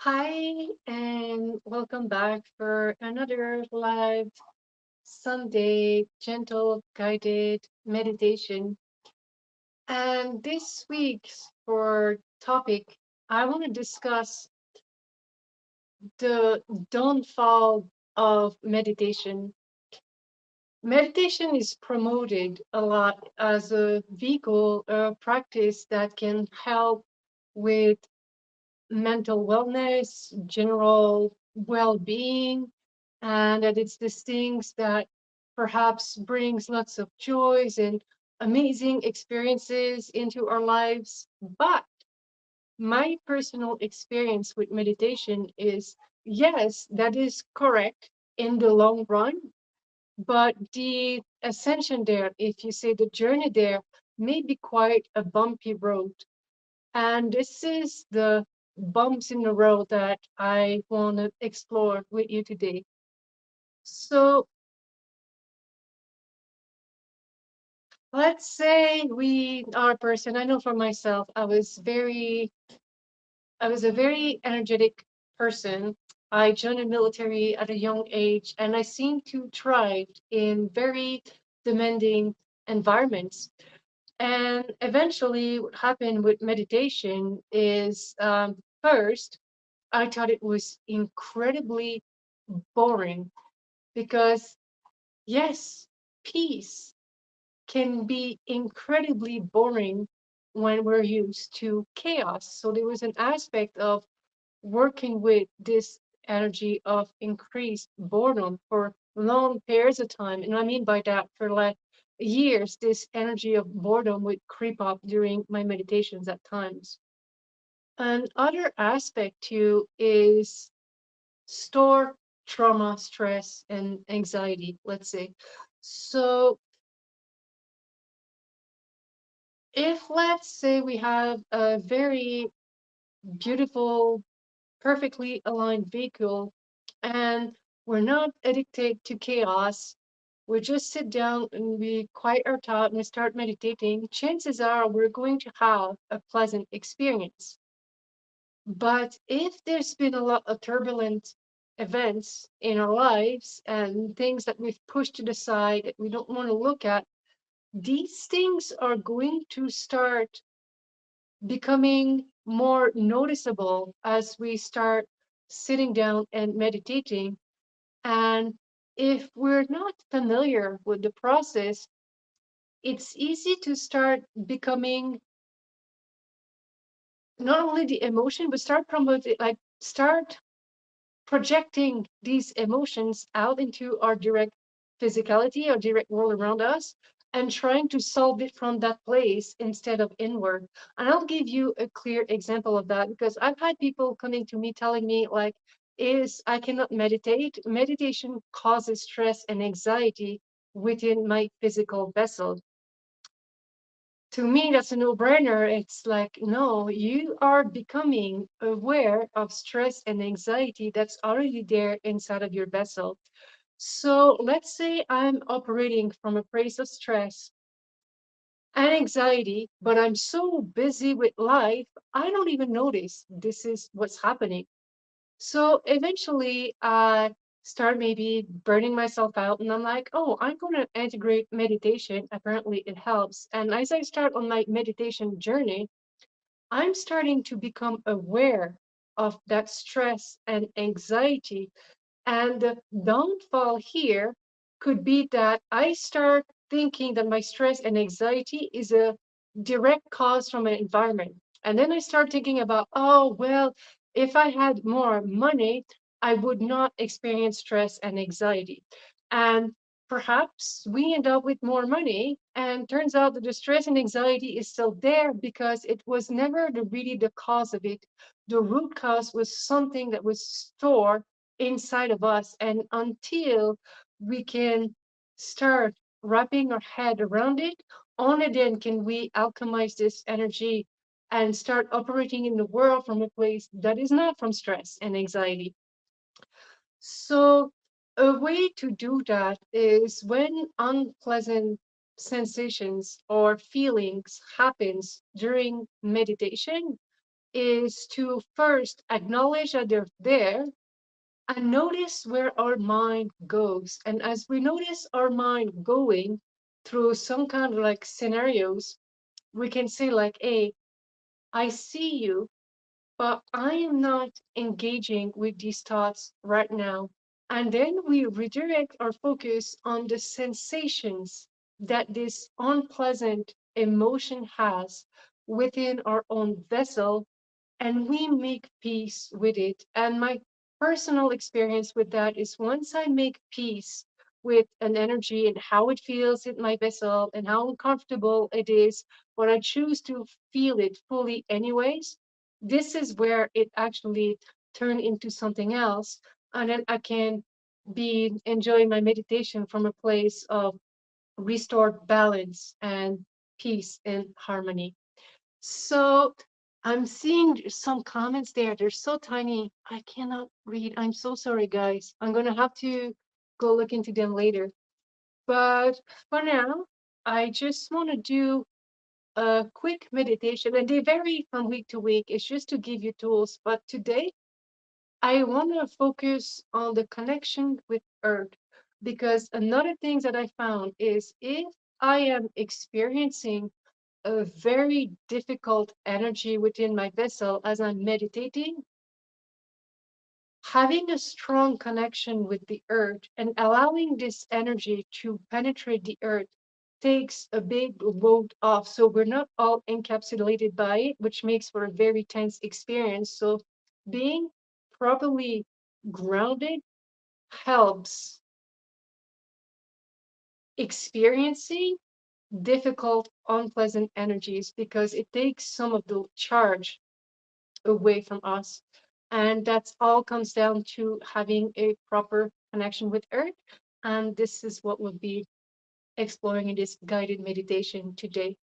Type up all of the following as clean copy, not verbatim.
Hi, and welcome back for another live Sunday gentle guided meditation. And this week's for topic, I want to discuss the downfall of meditation. Meditation is promoted a lot as a vehicle, a practice that can help with mental wellness, general well-being, and that it's these things that perhaps brings lots of joys and amazing experiences into our lives. But my personal experience with meditation is yes, that is correct in the long run, but the ascension there, if you say the journey there, may be quite a bumpy road. And this is the bumps in the road that I want to explore with you today. So let's say we are a person. I know for myself, I was a very energetic person. I joined the military at a young age, and I seem to thrive in very demanding environments. And eventually, what happened with meditation is first, I thought it was incredibly boring because, yes, peace can be incredibly boring when we're used to chaos. So there was an aspect of working with this energy of increased boredom for long periods of time. And I mean by that, for like years, this energy of boredom would creep up during my meditations at times. Another aspect too is store trauma, stress, and anxiety, let's say. So if let's say we have a very beautiful, perfectly aligned vehicle and we're not addicted to chaos, we just sit down and we quiet our thought and we start meditating, chances are we're going to have a pleasant experience. But if there's been a lot of turbulent events in our lives and things that we've pushed to the side that we don't want to look at, these things are going to start becoming more noticeable as we start sitting down and meditating. And if we're not familiar with the process, it's easy to start becoming not only the emotion, but start promoting, like, start projecting these emotions out into our direct physicality or direct world around us and trying to solve it from that place instead of inward. And I'll give you a clear example of that because I've had people coming to me telling me like is I cannot meditate. Meditation causes stress and anxiety within my physical vessel. To me, that's a no-brainer. It's like, no, you are becoming aware of stress and anxiety that's already there inside of your vessel. So let's say I'm operating from a place of stress and anxiety, but I'm so busy with life, I don't even notice this is what's happening. So eventually, I start maybe burning myself out, and I'm like, oh, I'm going to integrate meditation. Apparently, it helps. And as I start on my meditation journey, I'm starting to become aware of that stress and anxiety. And the downfall here could be that I start thinking that my stress and anxiety is a direct cause from an environment. And then I start thinking about, oh, well, if I had more money, I would not experience stress and anxiety. And perhaps we end up with more money, and turns out that the stress and anxiety is still there because it was never really the cause of it. The root cause was something that was stored inside of us. And until we can start wrapping our head around it, only then can we alchemize this energy and start operating in the world from a place that is not from stress and anxiety. So a way to do that is when unpleasant sensations or feelings happens during meditation, is to first acknowledge that they're there and notice where our mind goes. And as we notice our mind going through some kind of like scenarios, we can say like, hey, I see you, but I am not engaging with these thoughts right now. And then we redirect our focus on the sensations that this unpleasant emotion has within our own vessel, and we make peace with it. And my personal experience with that is once I make peace with an energy and how it feels in my vessel and how uncomfortable it is, but I choose to feel it fully anyways, this is where it actually turned into something else. And then I can be enjoying my meditation from a place of restored balance and peace and harmony. So I'm seeing some comments there. They're so tiny. I cannot read. I'm so sorry, guys. I'm gonna have to go look into them later. But for now, I just want to do a quick meditation, and they vary from week to week. It's just to give you tools. But today, I want to focus on the connection with Earth, because another thing that I found is if I am experiencing a very difficult energy within my vessel as I'm meditating, having a strong connection with the earth and allowing this energy to penetrate the earth takes a big load off. So we're not all encapsulated by it, which makes for a very tense experience. So being properly grounded helps experiencing difficult, unpleasant energies because it takes some of the charge away from us. And that's all comes down to having a proper connection with Earth. And this is what we'll be exploring in this guided meditation today.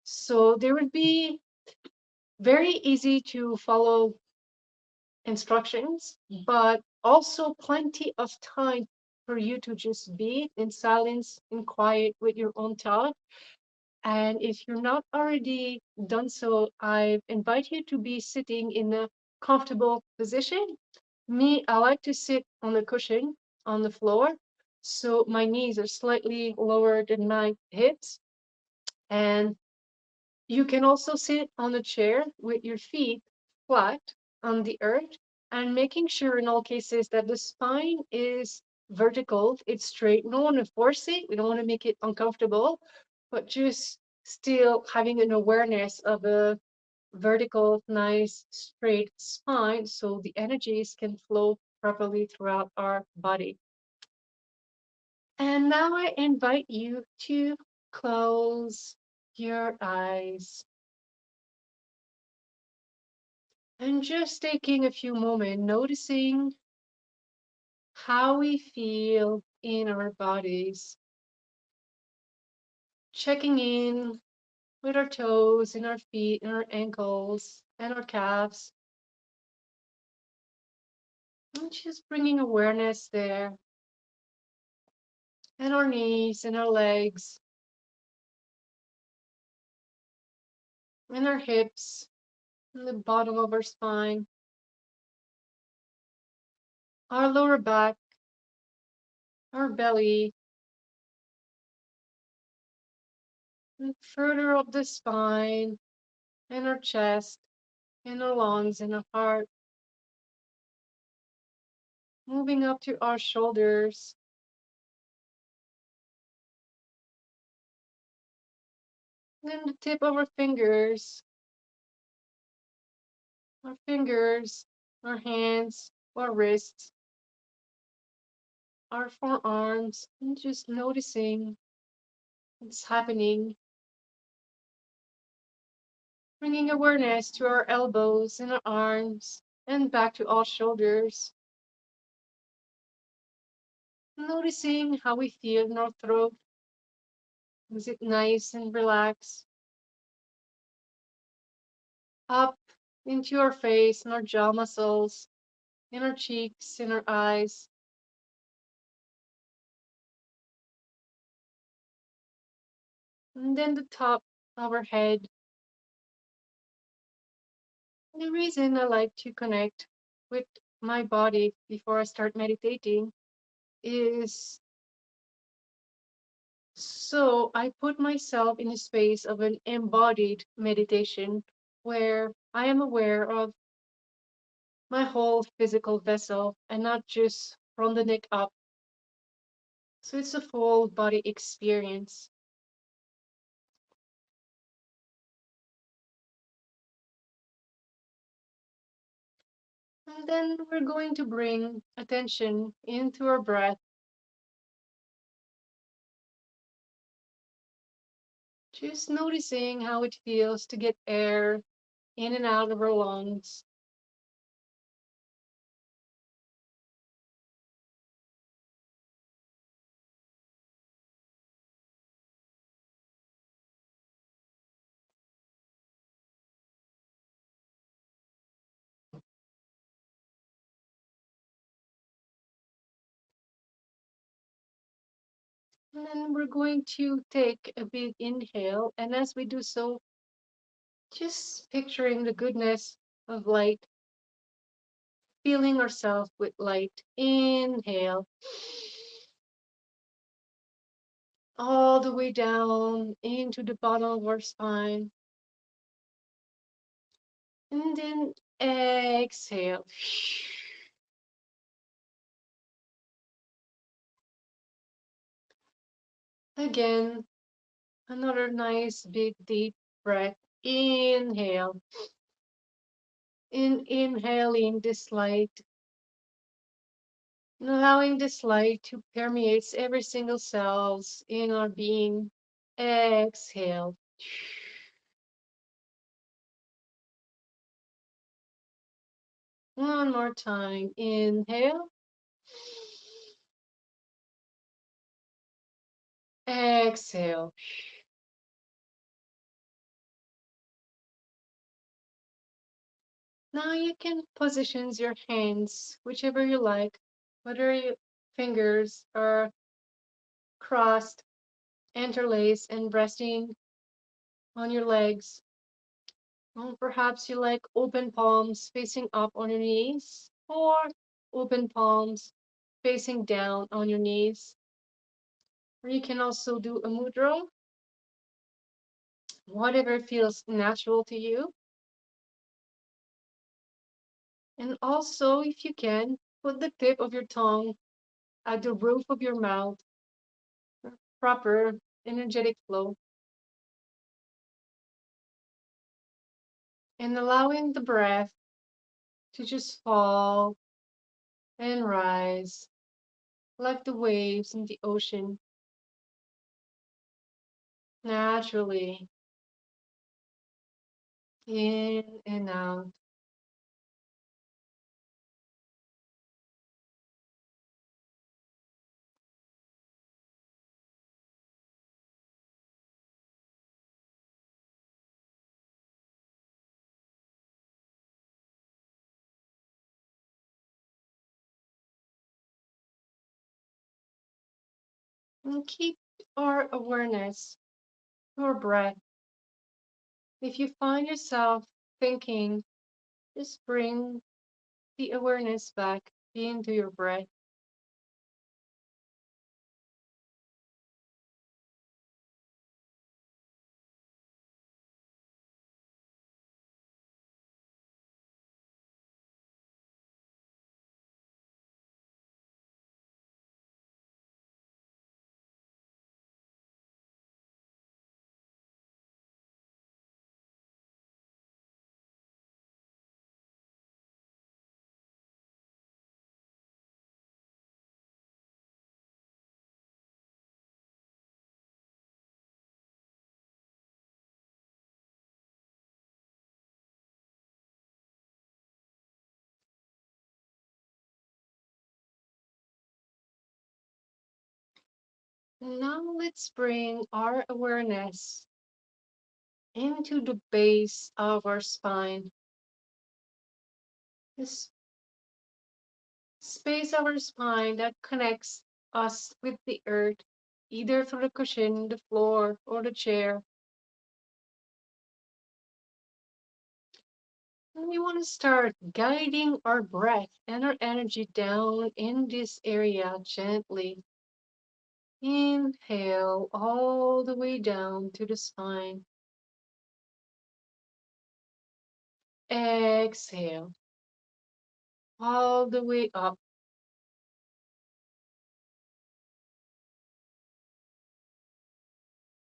So there would be very easy to follow instructions, but also plenty of time for you to just be in silence, in quiet with your own thought. And if you're not already done so, I invite you to be sitting in a comfortable position. Me, I like to sit on a cushion on the floor. So my knees are slightly lower than my hips. And you can also sit on a chair with your feet flat on the earth and making sure in all cases that the spine is vertical, it's straight. We don't want to force it, we don't want to make it uncomfortable, but just still having an awareness of a vertical, nice, straight spine so the energies can flow properly throughout our body. And now I invite you to close your eyes. And just taking a few moments, noticing how we feel in our bodies, checking in with our toes and our feet and our ankles and our calves, and just bringing awareness there, and our knees and our legs and our hips and the bottom of our spine, our lower back, our belly, and further up the spine and our chest and our lungs and our heart, moving up to our shoulders, and the tip of our fingers, our hands, our wrists, our forearms, and just noticing what's happening, bringing awareness to our elbows and our arms, and back to our shoulders, noticing how we feel in our throat. Is it nice and relaxed? Up into our face and our jaw muscles, in our cheeks, in our eyes, and then the top of our head, The reason I like to connect with my body before I start meditating is so I put myself in a space of an embodied meditation where I am aware of my whole physical vessel and not just from the neck up. So it's a full body experience. And then we're going to bring attention into our breath, just noticing how it feels to get air in and out of our lungs. And then we're going to take a big inhale. And as we do so, just picturing the goodness of light, feeling ourselves with light. Inhale all the way down into the bottom of our spine. And then exhale. Again, another nice big deep breath. Inhale. Inhaling this light and allowing this light to permeate every single cells in our being. Exhale. One more time. Inhale. Exhale. Now you can position your hands whichever you like, whether your fingers are crossed, interlaced, and resting on your legs. Or perhaps you like open palms facing up on your knees, or open palms facing down on your knees. Or you can also do a mudra, whatever feels natural to you. And also, if you can, put the tip of your tongue at the roof of your mouth, proper energetic flow, and allowing the breath to just fall and rise like the waves in the ocean naturally, in and out. And keep our awareness, your breath. If you find yourself thinking, just bring the awareness back into your breath. Now let's bring our awareness into the base of our spine. This space of our spine that connects us with the earth, either through the cushion, the floor, or the chair. And we want to start guiding our breath and our energy down in this area gently. Inhale all the way down to the spine. Exhale all the way up.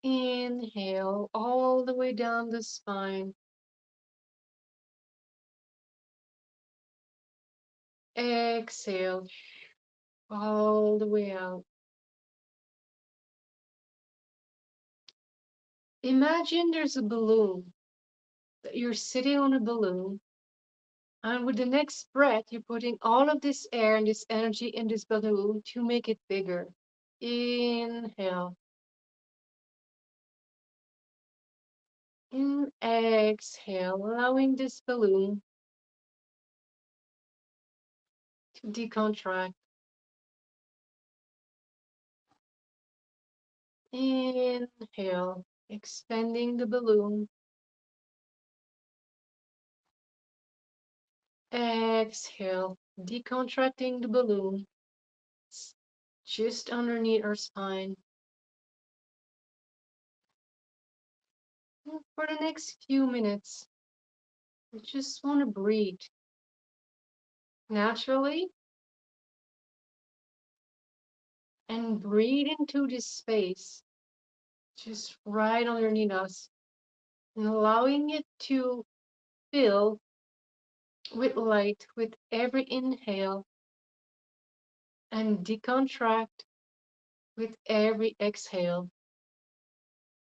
Inhale all the way down the spine. Exhale all the way out. Imagine there's a balloon, that you're sitting on a balloon, and with the next breath, you're putting all of this air and this energy in this balloon to make it bigger. Inhale. And exhale, allowing this balloon to decontract. Inhale, expanding the balloon. Exhale, decontracting the balloon just underneath our spine. And for the next few minutes, we just want to breathe naturally and breathe into this space just right underneath us and allowing it to fill with light with every inhale and decontract with every exhale,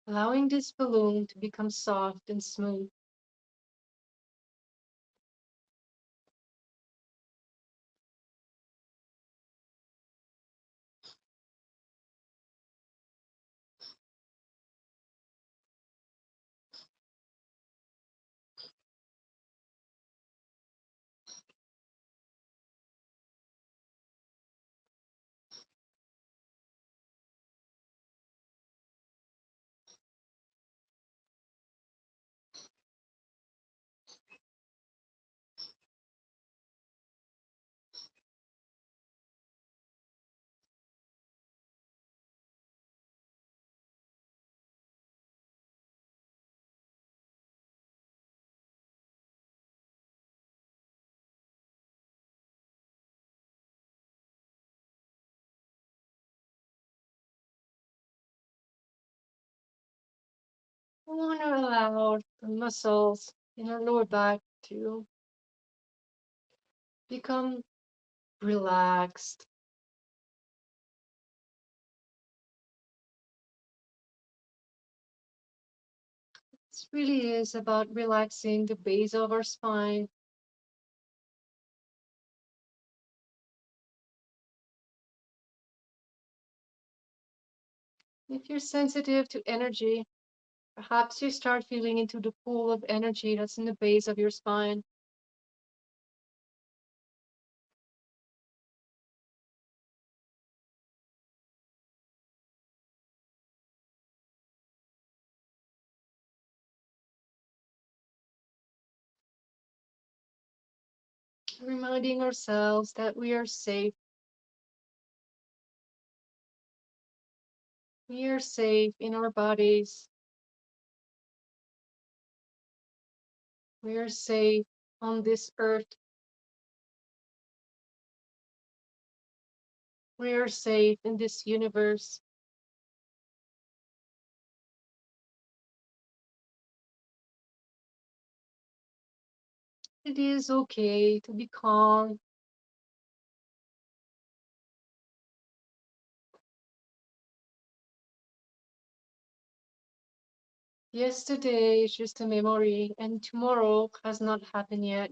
allowing this balloon to become soft and smooth. We want to allow the muscles in our lower back to become relaxed. This really is about relaxing the base of our spine. If you're sensitive to energy, perhaps you start feeling into the pool of energy that's in the base of your spine. Reminding ourselves that we are safe. We are safe in our bodies. We are safe on this earth. We are safe in this universe. It is okay to be calm. Yesterday is just a memory, and tomorrow has not happened yet.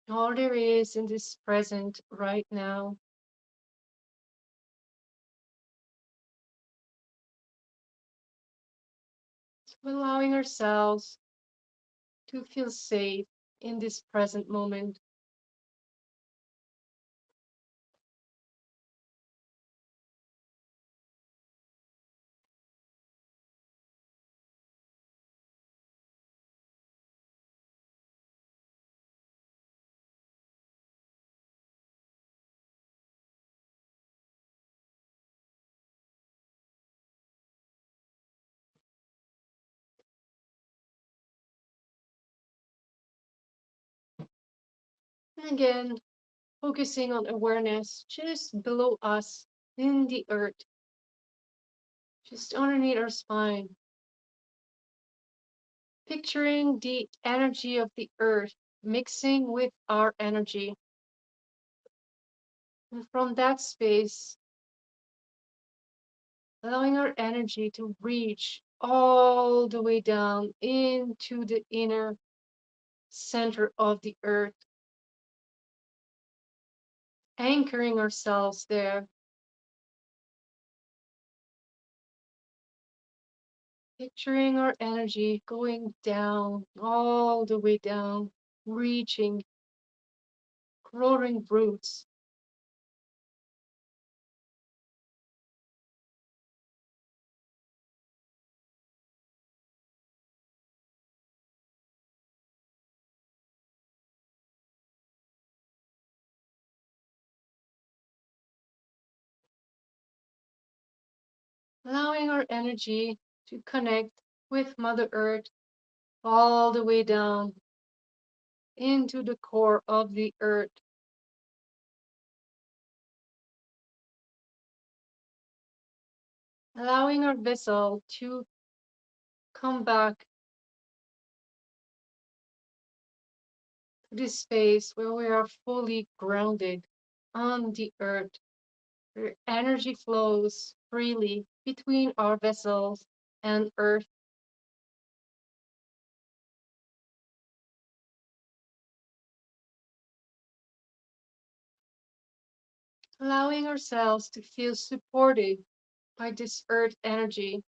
All there is in this present right now. So allowing ourselves to feel safe in this present moment. And again, focusing on awareness just below us in the earth, just underneath our spine. Picturing the energy of the earth mixing with our energy. And from that space, allowing our energy to reach all the way down into the inner center of the earth, anchoring ourselves there, picturing our energy going down, all the way down, reaching, growing roots, allowing our energy to connect with Mother Earth all the way down into the core of the earth, allowing our vessel to come back to this space where we are fully grounded on the earth, where energy flows freely between our vessels and earth, allowing ourselves to feel supported by this earth energy,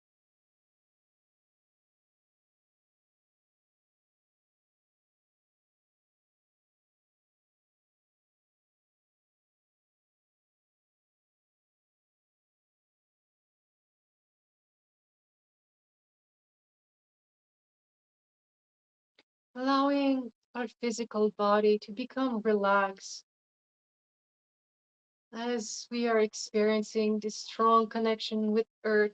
allowing our physical body to become relaxed as we are experiencing this strong connection with earth,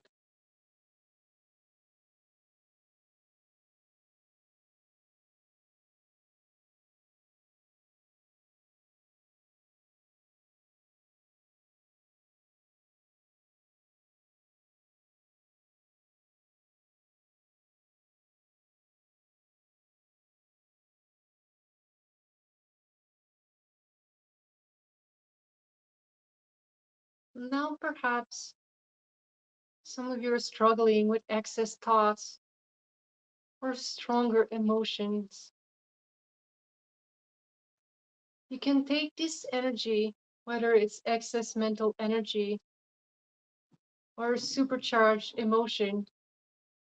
now perhaps some of you are struggling with excess thoughts or stronger emotions. You can take this energy, whether it's excess mental energy or supercharged emotion,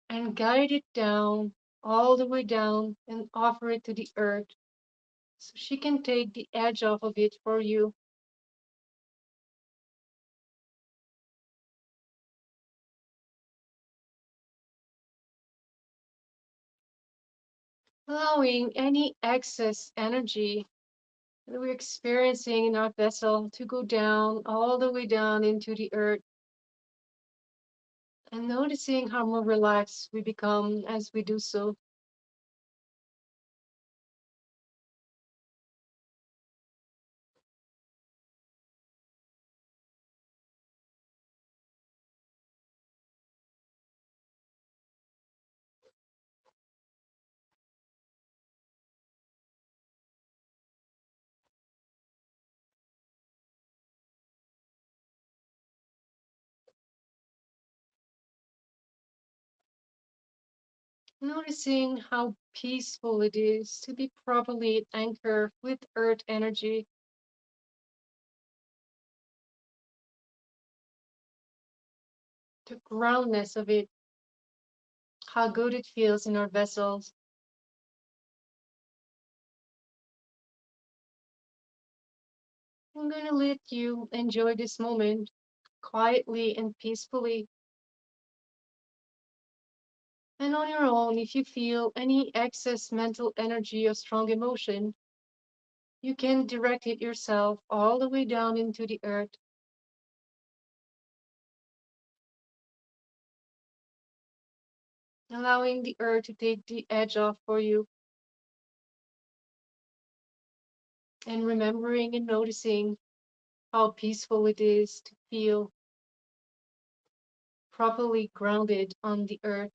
and guide it down, all the way down, and offer it to the earth so she can take the edge off of it for you. Allowing any excess energy that we're experiencing in our vessel to go down, all the way down into the earth, and noticing how more relaxed we become as we do so. Noticing how peaceful it is to be properly anchored with earth energy, the groundness of it, how good it feels in our vessels. I'm going to let you enjoy this moment quietly and peacefully. And on your own, if you feel any excess mental energy or strong emotion, you can direct it yourself all the way down into the earth, allowing the earth to take the edge off for you. and remembering and noticing how peaceful it is to feel properly grounded on the earth.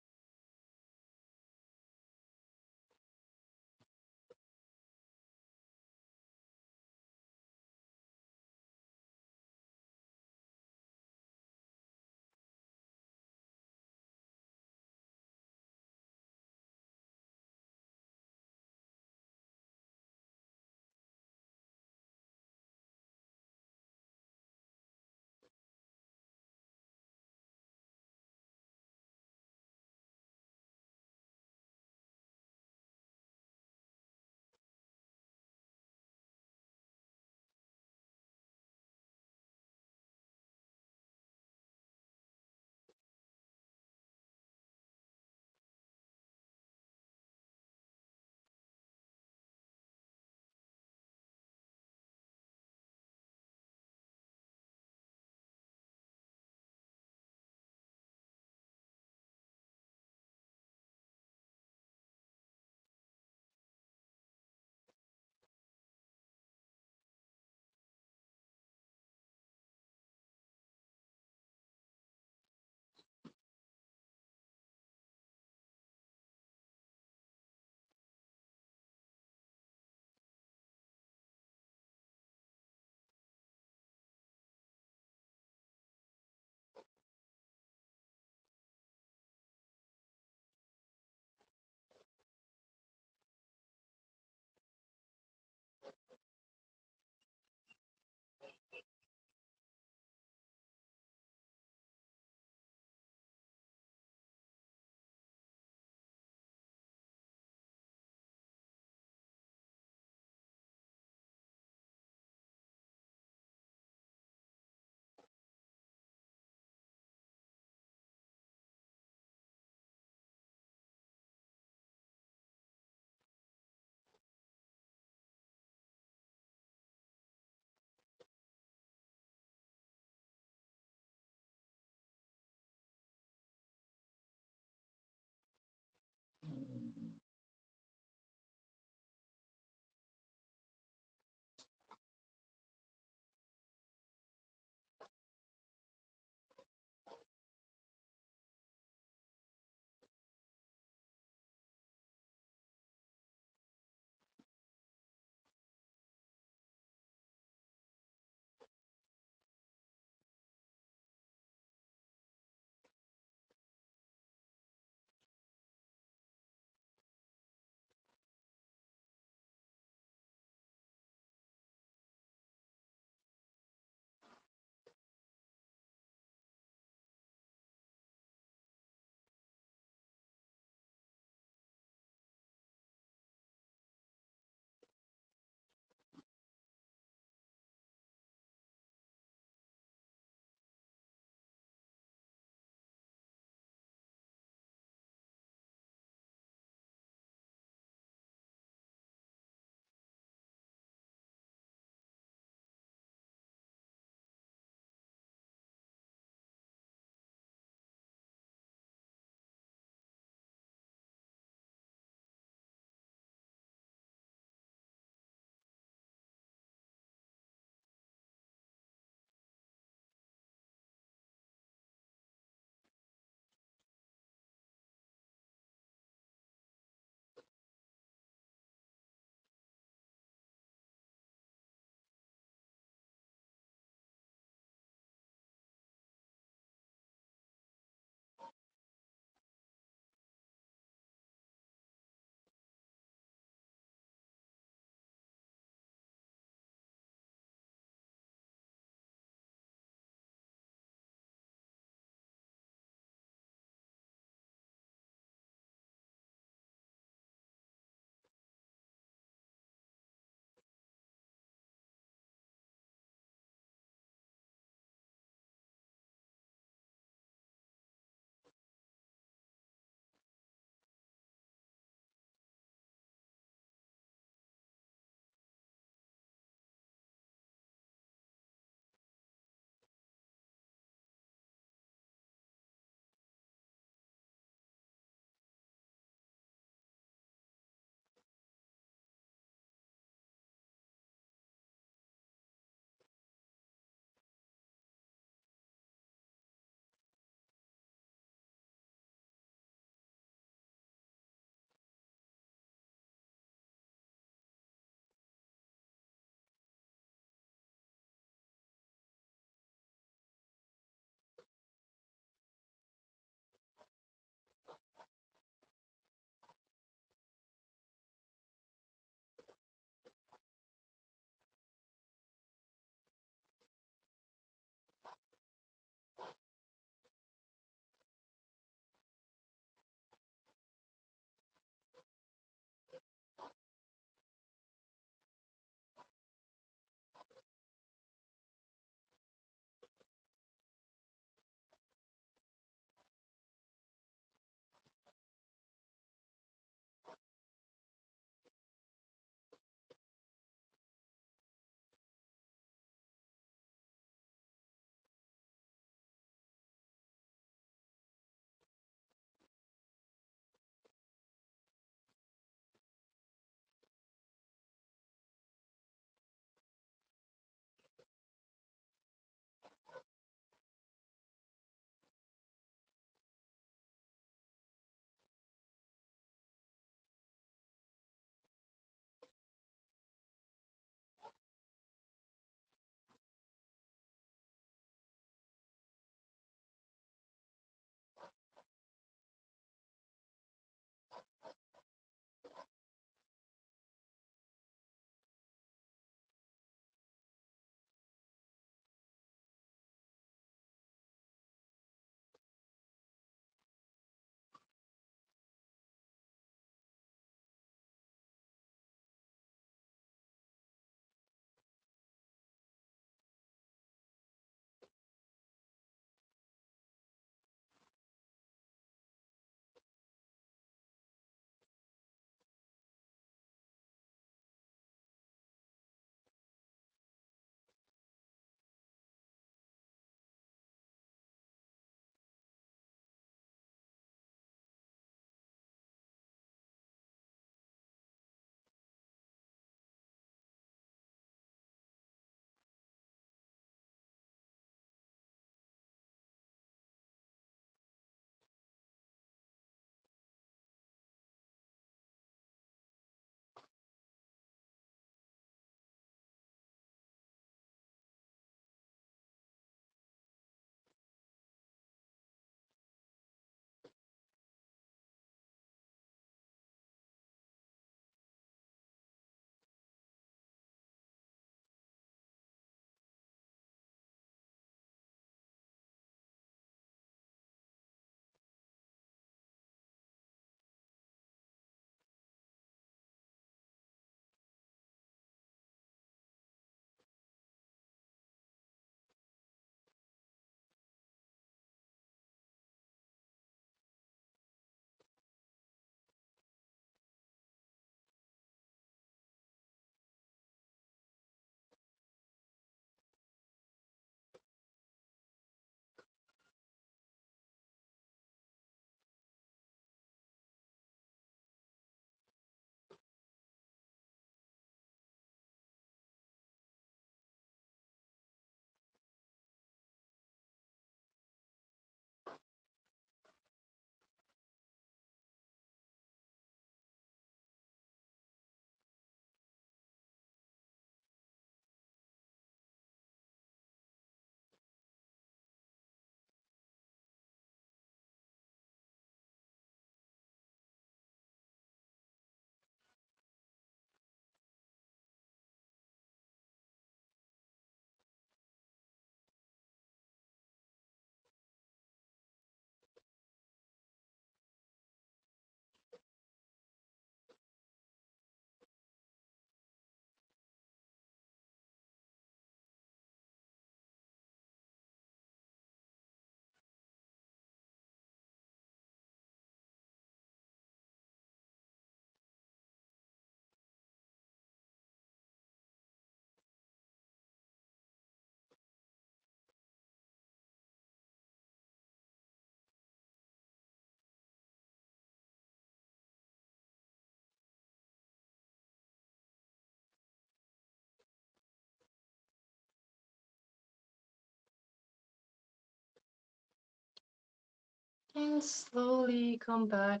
And slowly come back,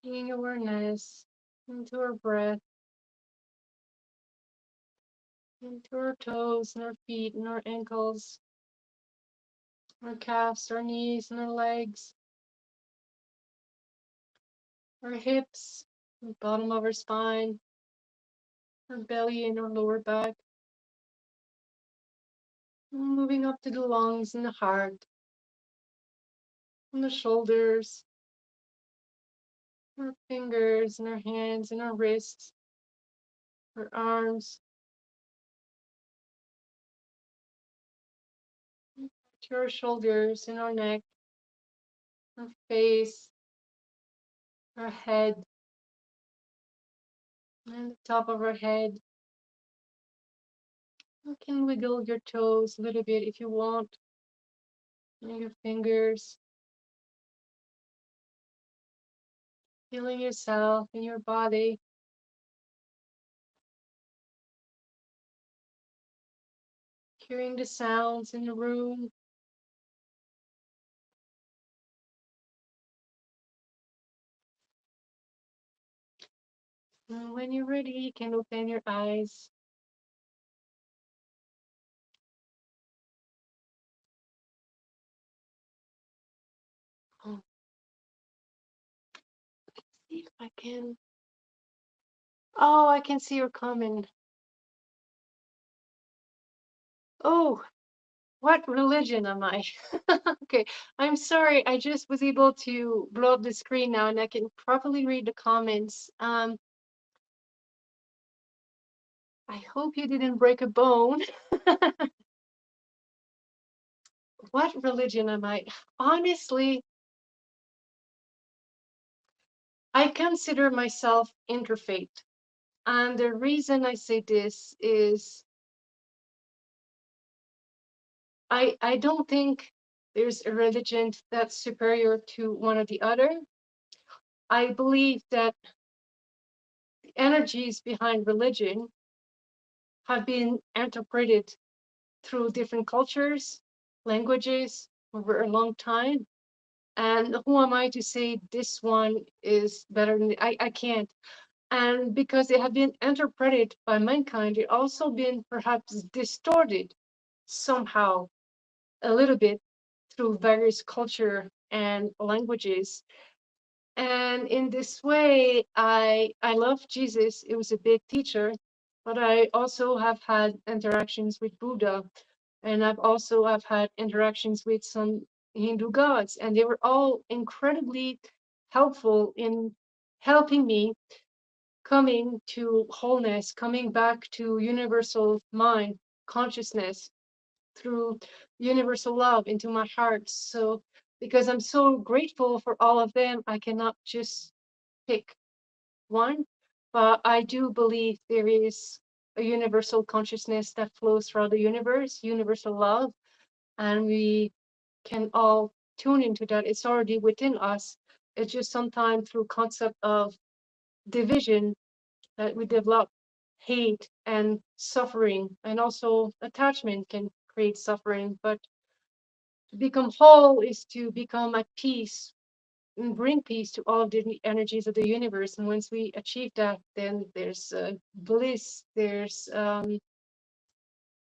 bringing awareness into our breath, into our toes and our feet and our ankles, our calves, our knees and our legs, our hips, the bottom of our spine, our belly and our lower back. Moving up to the lungs and the heart, and the shoulders, our fingers and our hands and our wrists, our arms, to our shoulders and our neck, our face, our head, and the top of our head. You can wiggle your toes a little bit if you want, and your fingers, feeling yourself in your body. Hearing the sounds in the room. And when you're ready, you can open your eyes. Oh, see if I can. Oh, I can see your comment. Oh, what religion am I? Okay, I'm sorry. I just was able to blow up the screen now and I can properly read the comments. I hope you didn't break a bone. What religion am I? Honestly, I consider myself interfaith. And the reason I say this is I don't think there's a religion that's superior to one or the other. I believe that the energies behind religion have been interpreted through different cultures, languages over a long time. And who am I to say this one is better than I can't. And because they have been interpreted by mankind, it also been perhaps distorted somehow a little bit through various culture and languages. And in this way, I love Jesus. It was a big teacher, but I also have had interactions with Buddha, and I've had interactions with some Hindu gods, and they were all incredibly helpful in helping me coming to wholeness, coming back to universal mind consciousness through universal love into my heart. So, because I'm so grateful for all of them, I cannot just pick one, but I do believe there is a universal consciousness that flows throughout the universe, universal love, and we can all tune into that. It's already within us. It's just sometimes through concept of division that we develop hate and suffering, and also attachment can create suffering. But to become whole is to become at peace and bring peace to all of the energies of the universe. And once we achieve that, then there's bliss, there's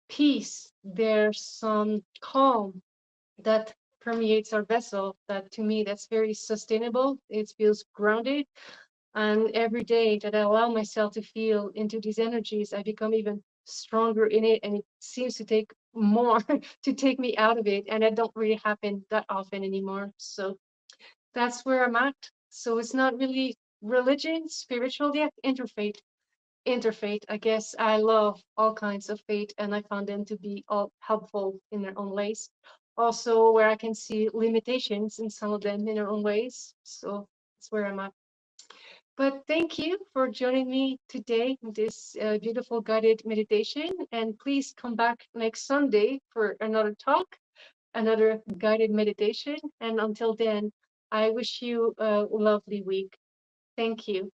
peace, there's some calm that permeates our vessel. That to me, that's very sustainable. It feels grounded. And every day that I allow myself to feel into these energies, I become even stronger in it. And it seems to take more to take me out of it. And that don't really happen that often anymore. So that's where I'm at. So it's not really religion, spiritual yet, interfaith. Interfaith. I guess I love all kinds of faith and I found them to be all helpful in their own ways. Also, where I can see limitations in some of them in their own ways. So that's where I'm at. But thank you for joining me today in this beautiful guided meditation. And please come back next Sunday for another talk, another guided meditation. And until then, I wish you a lovely week. Thank you.